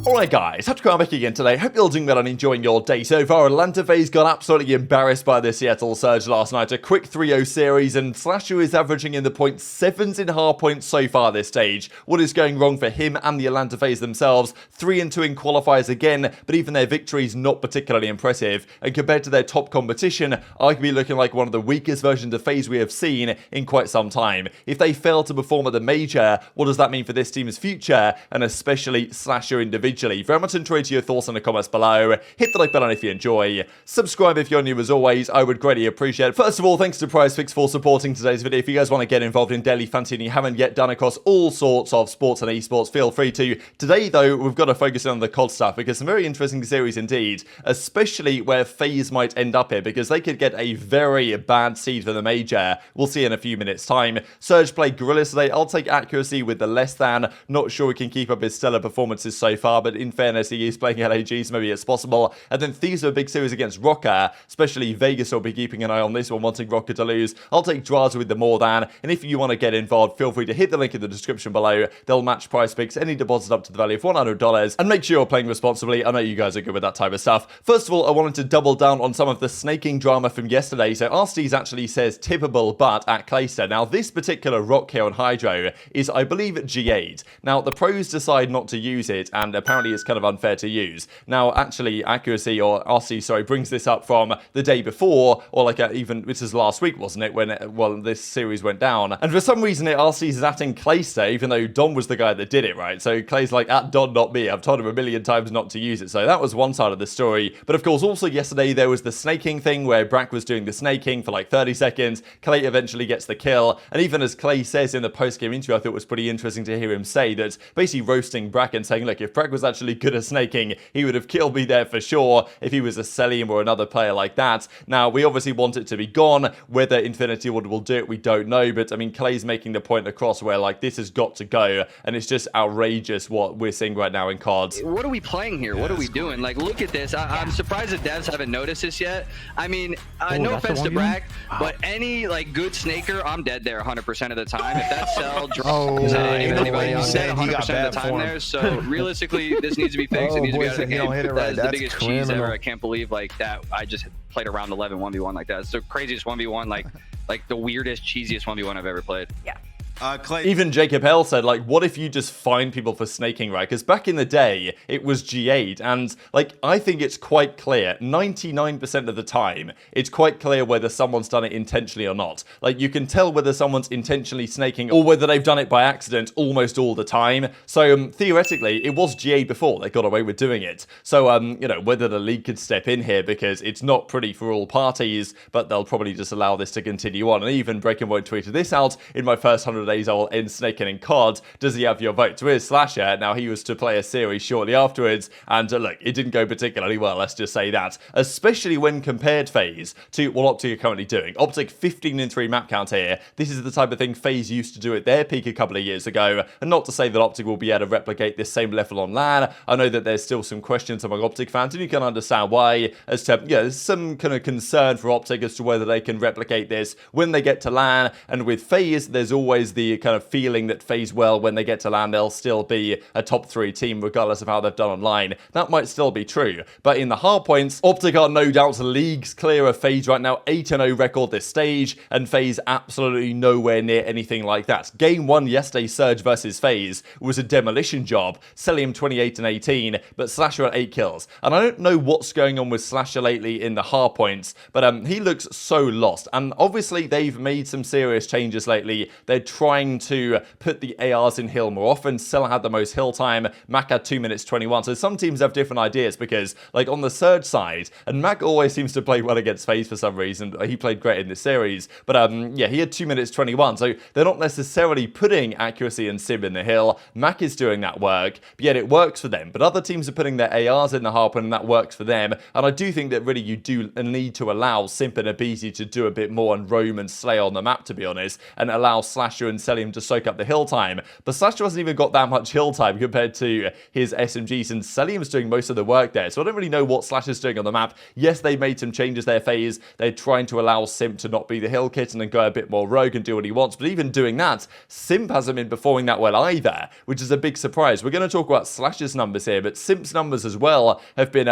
Alright guys, TacticalRab back again today. Hope you're all doing well and enjoying your day so far. Atlanta FaZe got absolutely embarrassed by the Seattle Surge last night. A quick 3-0 series, and SlasheR is averaging in the 0.7s in hard points so far this stage. What is going wrong for him and the Atlanta FaZe themselves? 3-2 in qualifiers again, but even their victories not particularly impressive. And compared to their top competition, arguably looking like one of the weakest versions of FaZe we have seen in quite some time. If they fail to perform at the major, what does that mean for this team's future, and especially SlasheR individually? Very much enjoyed your thoughts in the comments below. Hit the like button if you enjoy. Subscribe if you're new as always. I would greatly appreciate it. First of all, thanks to PrizePicks for supporting today's video. If you guys want to get involved in daily fantasy and you haven't yet done across all sorts of sports and esports, feel free to. Today though, we've got to focus on the COD stuff because some very interesting series indeed, especially where FaZe might end up here because they could get a very bad seed for the major. We'll see in a few minutes time. Surge played Guerrillas today. I'll take accuracy with the less than. Not sure he can keep up his stellar performances so far, but in fairness, he is playing LAG, so maybe it's possible. And then Thieves are a big series against Rokkr, especially Vegas will be keeping an eye on this one, wanting Rokkr to lose. I'll take Drazah with the more than, and if you want to get involved, feel free to hit the link in the description below. They'll match PrizePicks, any deposit up to the value of $100, and make sure you're playing responsibly. I know you guys are good with that type of stuff. First of all, I wanted to double down on some of the snaking drama from yesterday. So Arcitys actually says tippable, but at Clayster. Now, this particular Rokkr on Hydro is, I believe, G8. Now, the pros decide not to use it, and apparently it's kind of unfair to use. Now, actually, accuracy, or RC, sorry, brings this up from the day before, or like even, this is last week, wasn't it, when, well, this series went down. And for some reason, RC is at in Clayster, even though Don was the guy that did it, right? So Clay's like, at Don, not me. I've told him a million times not to use it. So that was one side of the story. But of course, also yesterday, there was the snaking thing where Brack was doing the snaking for like 30 seconds. Clay eventually gets the kill. And even as Clay says in the post-game interview, I thought it was pretty interesting to hear him say that, basically roasting Brack and saying, look, if Brack was actually good at snaking, he would have killed me there for sure if he was a Cellium or another player like that. Now, we obviously want it to be gone. Whether Infinity Ward will do it, we don't know. But, I mean, Clay's making the point across where, like, this has got to go. And it's just outrageous what we're seeing right now in COD. What are we playing here? What are we doing? Like, look at this. I'm surprised the devs haven't noticed this yet. I mean, no offense to Brack, but any, like, good snaker, I'm dead there 100% of the time. If that cell drops anybody, I'm dead 100% of the time there. So, realistically, this needs to be fixed. It needs to be out of the game. That is the biggest cheese ever. I can't believe like that. I just played a round 11 1v1 like that. It's the craziest 1v1, like the weirdest, cheesiest 1v1 I've ever played. Yeah. Clay. Even Jacob L said, like, what if you just find people for snaking, right? Because back in the day, it was G8, and, like, I think it's quite clear, 99% of the time, it's quite clear whether someone's done it intentionally or not. Like, you can tell whether someone's intentionally snaking or whether they've done it by accident almost all the time. So, theoretically, it was G8 before they got away with doing it. So, you know, whether the league could step in here, because it's not pretty for all parties, but they'll probably just allow this to continue on. And even Breaking Point tweeted this out in my first 100 days I will end snaking in COD. Does he have your vote? So here's SlasheR. Now, he was to play a series shortly afterwards, and look, it didn't go particularly well, let's just say that. Especially when compared, FaZe, to what OpTic are currently doing. OpTic 15-3 map count here. This is the type of thing FaZe used to do at their peak a couple of years ago, and not to say that OpTic will be able to replicate this same level on LAN. I know that there's still some questions among OpTic fans, and you can understand why, as to, yeah, there's some kind of concern for OpTic as to whether they can replicate this when they get to LAN, and with FaZe, there's always the kind of feeling that FaZe, well, when they get to LAN, they'll still be a top 3 team regardless of how they've done online. That might still be true, but in the hard points, OpTic are no doubt leagues clear of FaZe right now, 8-0 record this stage, and FaZe absolutely nowhere near anything like that. Game 1 yesterday, Surge versus FaZe, was a demolition job. Cellium 28-18, but SlasheR at 8 kills. And I don't know what's going on with SlasheR lately in the hard points, but he looks so lost. And obviously, they've made some serious changes lately. They're trying to put the ARs in hill more often. Cell had the most hill time. Mack had 2 minutes 21. So some teams have different ideas because, like, on the Surge side, and Mack always seems to play well against FaZe for some reason. He played great in this series. But, yeah, he had 2 minutes 21. So they're not necessarily putting accuracy and Simp in the hill. Mack is doing that work, but yet it works for them. But other teams are putting their ARs in the harpoon, and that works for them. And I do think that really you do need to allow Simp and aBeZy to do a bit more and roam and slay on the map, to be honest, and allow SlasheR and and Cellium to soak up the hill time. But SlasheR hasn't even got that much hill time compared to his SMGs, and Cellium's doing most of the work there. So I don't really know what SlasheR's doing on the map. Yes, they made some changes there, FaZe. They're trying to allow Simp to not be the hill kitten and go a bit more rogue and do what he wants. But even doing that, Simp hasn't been performing that well either, which is a big surprise. We're going to talk about SlasheR's numbers here, but Simp's numbers as well have been,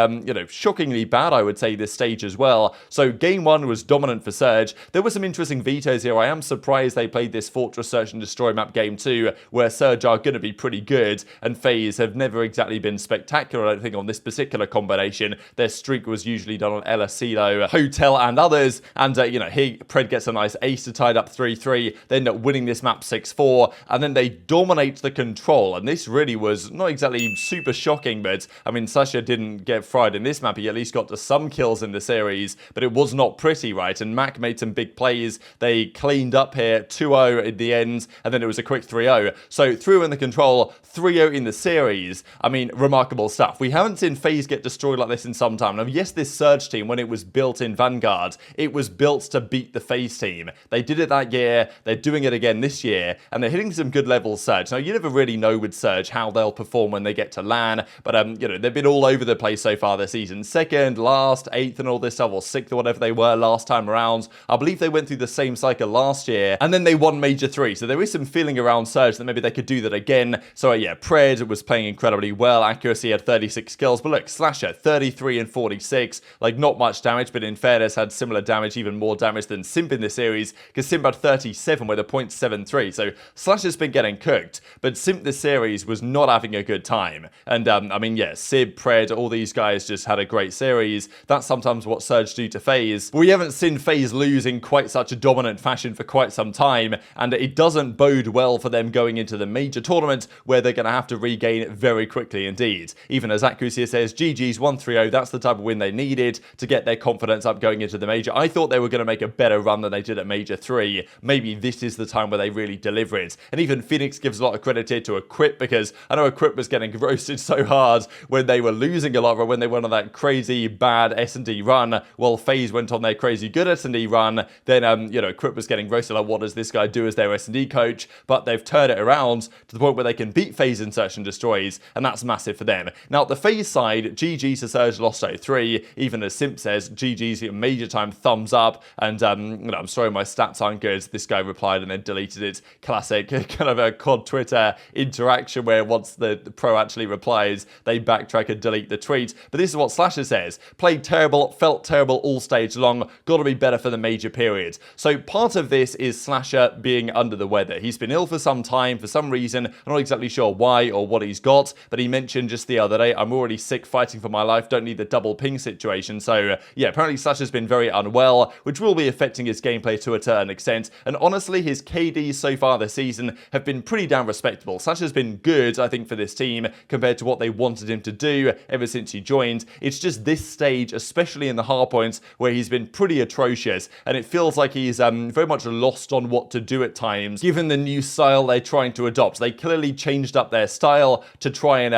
shockingly bad, I would say, this stage as well. So game 1 was dominant for Surge. There were some interesting vetoes here. I am surprised they played this Fortress Search and Destroy map game 2, where Surge are going to be pretty good, and FaZe have never exactly been spectacular, I don't think, on this particular combination. Their streak was usually done on LSClo, Hotel, and others, and, here Pred gets a nice ace to tie it up 3-3. They end up winning this map 6-4, and then they dominate the control, and this really was not exactly super shocking, but, I mean, SlasheR didn't get fried in this map. He at least got to some kills in the series, but it was not pretty, right? And Mack made some big plays. They cleaned up here, 2-0 in the end, and then it was a quick 3-0. So 3-0 in the control, 3-0 in the series. I mean, remarkable stuff. We haven't seen FaZe get destroyed like this in some time. Now, yes, this Surge team, when it was built in Vanguard, it was built to beat the FaZe team. They did it that year, they're doing it again this year, and they're hitting some good levels Surge. Now, you never really know with Surge how they'll perform when they get to LAN, but, they've been all over the place so far this season. 2nd, last, 8th, and all this stuff, or 6th, or whatever they were last time around. I believe they went through the same cycle last year, and then they won Major 3, so there is some feeling around Surge that maybe they could do that again. So, Pred was playing incredibly well. Accuracy had 36 kills, but look, SlasheR, 33 and 46, like, not much damage, but in fairness, had similar damage, even more damage than Simp in this series, because Simp had 37 with a .73, so SlasheR's been getting cooked, but Simp this series was not having a good time. And, Sib, Pred, all these guys just had a great series. That's sometimes what Surge do to FaZe. We haven't seen FaZe lose in quite such a dominant fashion for quite some time, and it doesn't bode well for them going into the major tournament, where they're going to have to regain it very quickly indeed. Even as Accuracy says, GG's 1-3-0, that's the type of win they needed to get their confidence up going into the major. I thought they were going to make a better run than they did at Major 3. Maybe this is the time where they really deliver it. And even Phoenix gives a lot of credit here to Equip, because I know Equip was getting roasted so hard when they were losing a lot, or when they went on that crazy bad S&D run, while FaZe went on their crazy good S&D run. Then, Equip was getting roasted, like, what does this guy do as their S&D coach? But they've turned it around to the point where they can beat FaZe in Search and Destroys, and that's massive for them. Now, the FaZe side, GG's to Surge lost 0-3, even as Simp says, GG's major time thumbs up, and, I'm sorry, my stats aren't good. This guy replied and then deleted it. Classic, kind of a COD Twitter interaction where once the pro actually replies, they backtrack and delete the tweet. But this is what SlasheR says. Played terrible, felt terrible all stage long, got to be better for the major period. So part of this is SlasheR being under the weather. He's been ill for some time, for some reason. I'm not exactly sure why or what he's got, but he mentioned just the other day, I'm already sick fighting for my life, don't need the double ping situation. So apparently SlasheR's been very unwell, which will be affecting his gameplay to a certain extent. And honestly, his KDs so far this season have been pretty damn respectable. SlasheR's been good, I think, for this team compared to what they wanted him to do ever since he joined. It's just this stage, especially in the hardpoints, where he's been pretty atrocious, and it feels like he's very much lost on what to do at times, given the new style they're trying to adopt. They clearly changed up their style to try and,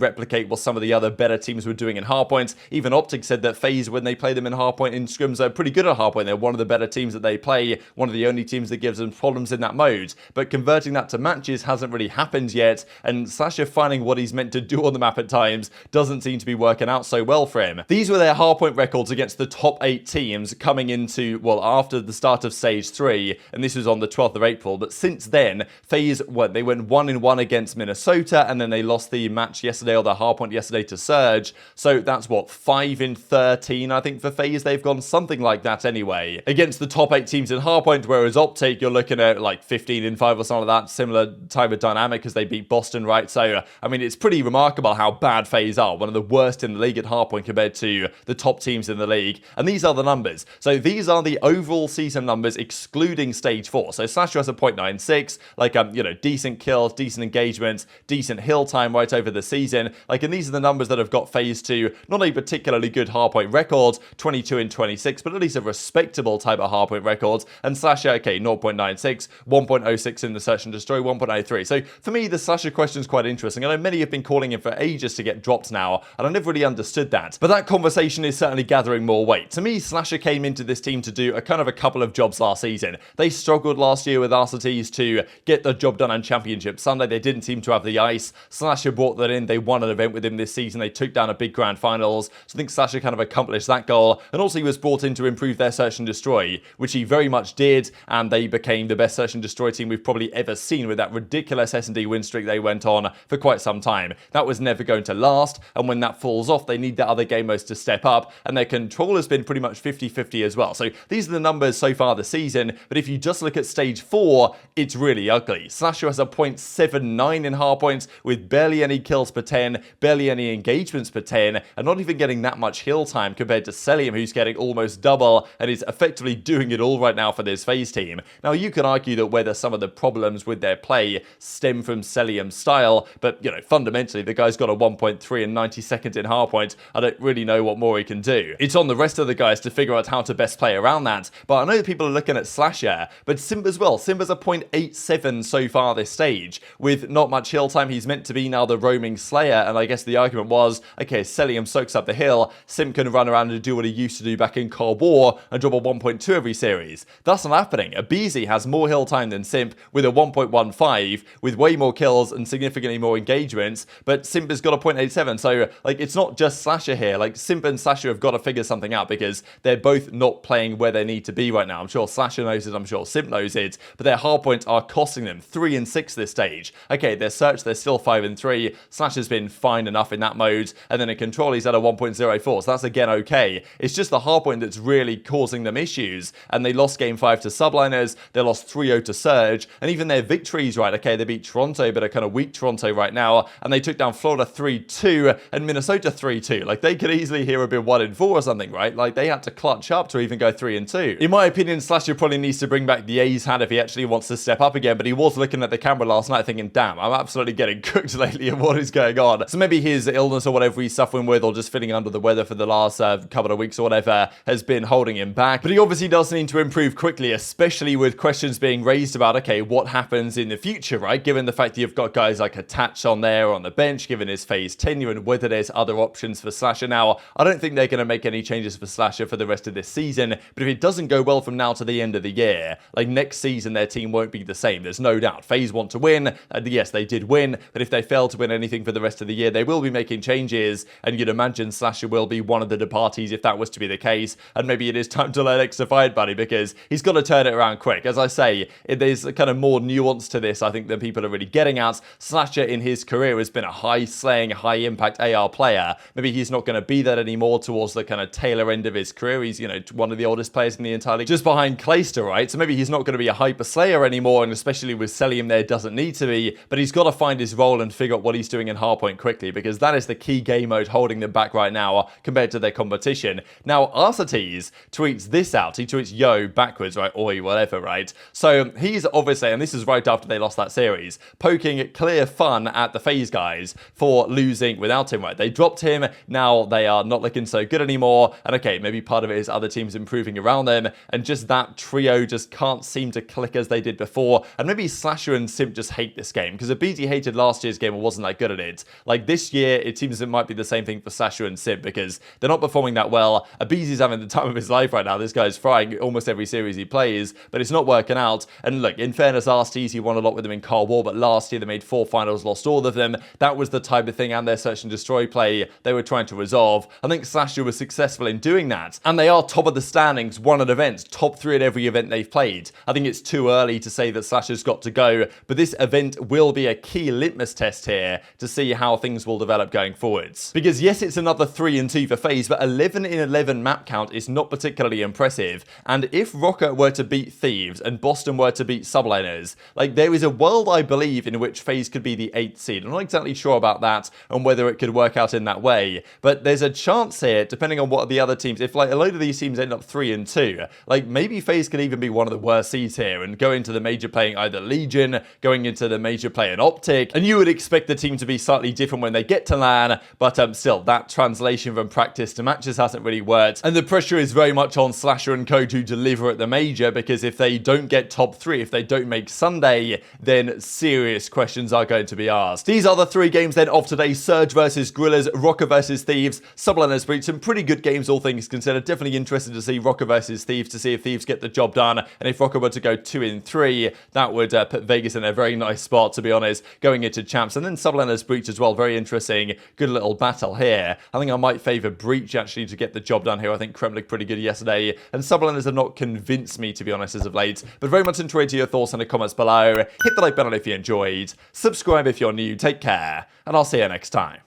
replicate what some of the other better teams were doing in hardpoints. Even OpTic said that FaZe, when they play them in hardpoint in scrims, are pretty good at hardpoint. They're one of the better teams that they play, one of the only teams that gives them problems in that mode. But converting that to matches hasn't really happened yet, and SlasheR finding what he's meant to do on the map at times doesn't seem to be working out so well for him. These were their hardpoint records against the top 8 teams coming into, after the start of Stage 3, and this was on the 12th of April, but since then, FaZe, they went 1-1 against Minnesota, and then they lost the match yesterday, or the hardpoint yesterday, to Surge. So that's 5-13, I think, for FaZe. They've gone something like that anyway, against the top 8 teams in hardpoint, whereas OpTic, you're looking at 15-5 or something like that, similar type of dynamic as they beat Boston, right? So, I mean, it's pretty remarkable how bad FaZe are, one of the worst in the league at hardpoint compared to the top teams in the league, and these are the numbers. So these are the overall season numbers excluding Stage 4. So SlasheR has a .96, decent kills, decent engagements, decent hill time right over the season, and these are the numbers that have got FaZe to not a particularly good hardpoint record, 22 and 26, but at least a respectable type of hardpoint record, and SlasheR, 0.96, 1.06 in the Search and Destroy, 1.03. So for me, the SlasheR question is quite interesting. I know many have been calling him for ages to get dropped now, and I never really understood that, but that conversation is certainly gathering more weight. To me, SlasheR came into this team to do a couple of jobs last season. They struggled last year with Arcitys to get the job done on Championship Sunday. They didn't seem to have the ice. SlasheR brought that in. They won an event with him this season. They took down a big grand finals. So I think SlasheR kind of accomplished that goal. And also he was brought in to improve their search and destroy, which he very much did. And they became the best search and destroy team we've probably ever seen with that ridiculous S&D win streak they went on for quite some time. That was never going to last. And when that falls off, they need the other game modes to step up. And their control has been pretty much 50-50 as well. So these are the numbers so far this season. But if you just look at stage 4, it's really ugly. SlasheR has a 0.79 in hardpoints with barely any kills per 10, barely any engagements per 10, and not even getting that much heal time compared to Cellium, who's getting almost double and is effectively doing it all right now for this FaZe team. Now, you can argue that whether some of the problems with their play stem from Cellium's style, but, you know, fundamentally, the guy's got a 1.3 and 90 seconds in hardpoint. I don't really know what more he can do. It's on the rest of the guys to figure out how to best play around that, but I know that people are looking at SlasheR, but Simp as well. Simp has a 0.87 so far this stage, with not much heal time. He's meant to be now the roaming slayer, and I guess the argument was, okay, Cellium soaks up the hill, Simp can run around and do what he used to do back in Cold War and drop a 1.2 every series. That's not happening. aBeZy has more hill time than Simp with a 1.15, with way more kills and significantly more engagements, but Simp has got a 0.87, so like it's not just SlasheR here. Like Simp and SlasheR have got to figure something out because they're both not playing where they need to be right now. I'm sure SlasheR knows it, I'm sure Simp knows it, but their hardpoints are costing them 3 and 6 this stage. Okay, their search, they're still 5 and 3. SlasheR's been fine enough in that mode, and then in control he's at a 1.04, so that's again okay. It's just the hardpoint that's really causing them issues, and they lost game 5 to Subliners, they lost 3-0 to Surge, and even their victories, right, okay, they beat Toronto, but a kind of weak Toronto right now, and they took down Florida 3-2 and Minnesota 3-2. Like, they could easily here have been 1-4 or something, right? Like, they had to clutch up to even go 3-2. In my opinion, SlasheR probably needs to bring back the A's had if he actually wants to step up again, but he was looking at the camera last night thinking, damn, I'm absolutely getting cooked lately and what is going on? So maybe his illness or whatever he's suffering with, or just feeling under the weather for the last couple of weeks or whatever, has been holding him back. But he obviously does need to improve quickly, especially with questions being raised about, okay, what happens in the future, right? Given the fact that you've got guys like Attach on there on the bench, given his FaZe tenure, and whether there's other options for SlasheR. Now, I don't think they're going to make any changes for SlasheR for the rest of this season, but if it doesn't go well from now to the end of the year, like next season, their team won't be the same. There's no doubt. FaZe want to win, and yes, they did win, but if they fail to win anything for the rest of the year, they will be making changes, and you'd imagine SlasheR will be one of the departees if that was to be the case, and maybe it is time to let X fight, buddy, because he's got to turn it around quick. As I say, there's a kind of more nuance to this, I think, than people are really getting at. SlasheR in his career has been a high-slaying, high-impact AR player. Maybe he's not going to be that anymore towards the kind of tailor end of his career. He's, you know, one of the oldest players in the entire league, just behind Clayster, right? So maybe he's not going to be a hyper slayer anymore, and especially with Cellium there, doesn't need to be, but he's got to find his role and figure out what he's doing in hardpoint quickly, because that is the key game mode holding them back right now compared to their competition. Now, Arcitys tweets this out. He tweets, yo, backwards, right? Oi, whatever, right? So he's obviously, and this is right after they lost that series, poking clear fun at the FaZe guys for losing without him, right? They dropped him, now they are not looking so good anymore, and okay, maybe part of it is other teams improving around them, and just that trio just can't seem to click as they did before, and maybe SlasheR and Simp just hate this game, because aBeZy hated last year's game and wasn't that good at it. Like, this year, it seems it might be the same thing for SlasheR and Simp, because they're not performing that well. aBeZy's having the time of his life right now. This guy's frying almost every series he plays, but it's not working out, and look, in fairness, Arcitys, he won a lot with them in Cold War, but last year they made 4 finals, lost all of them. That was the type of thing, and their search and destroy play they were trying to resolve. I think SlasheR was successful in doing that, and they are top of the standings, won at events, top 3 at every event they've played. I think it's too early to say that SlasheR's got to go, but this event will be a key litmus test here to see how things will develop going forwards. Because yes, it's another 3-2 for FaZe, but 11 in 11 map count is not particularly impressive, and if Rokkr were to beat Thieves and Boston were to beat Subliners, like, there is a world, I believe, in which FaZe could be the 8th seed. I'm not exactly sure about that and whether it could work out in that way, but there's a chance here, depending on what the other teams, if like a load of these teams end up 3-2, like maybe FaZe could even be one of the worst seeds here and go into the major playing either Legion, going into the major playing OpTic, and you would expect the team to be slightly different when they get to LAN, but still, that translation from practice to matches hasn't really worked, and the pressure is very much on SlasheR and co to deliver at the major, because if they don't get top 3, if they don't make Sunday, then serious questions are going to be asked. These are the 3 games then of today: Surge versus Guerrillas, Rokkr versus Thieves. Subliners beat some pretty good games, all things considered. Definitely interested to see Rokkr versus Thieves, to see if Thieves get the job done, and if Rokkr were to go 2 in 3. That would put Vegas in a very nice spot, to be honest, going into champs. And then sublaner's Breach as well. Very interesting. Good little battle here. I think I might favour Breach, actually, to get the job done here. I think Krem looked pretty good yesterday. And sublaners have not convinced me, to be honest, as of late. But very much enjoyed your thoughts in the comments below. Hit the like button if you enjoyed. Subscribe if you're new. Take care. And I'll see you next time.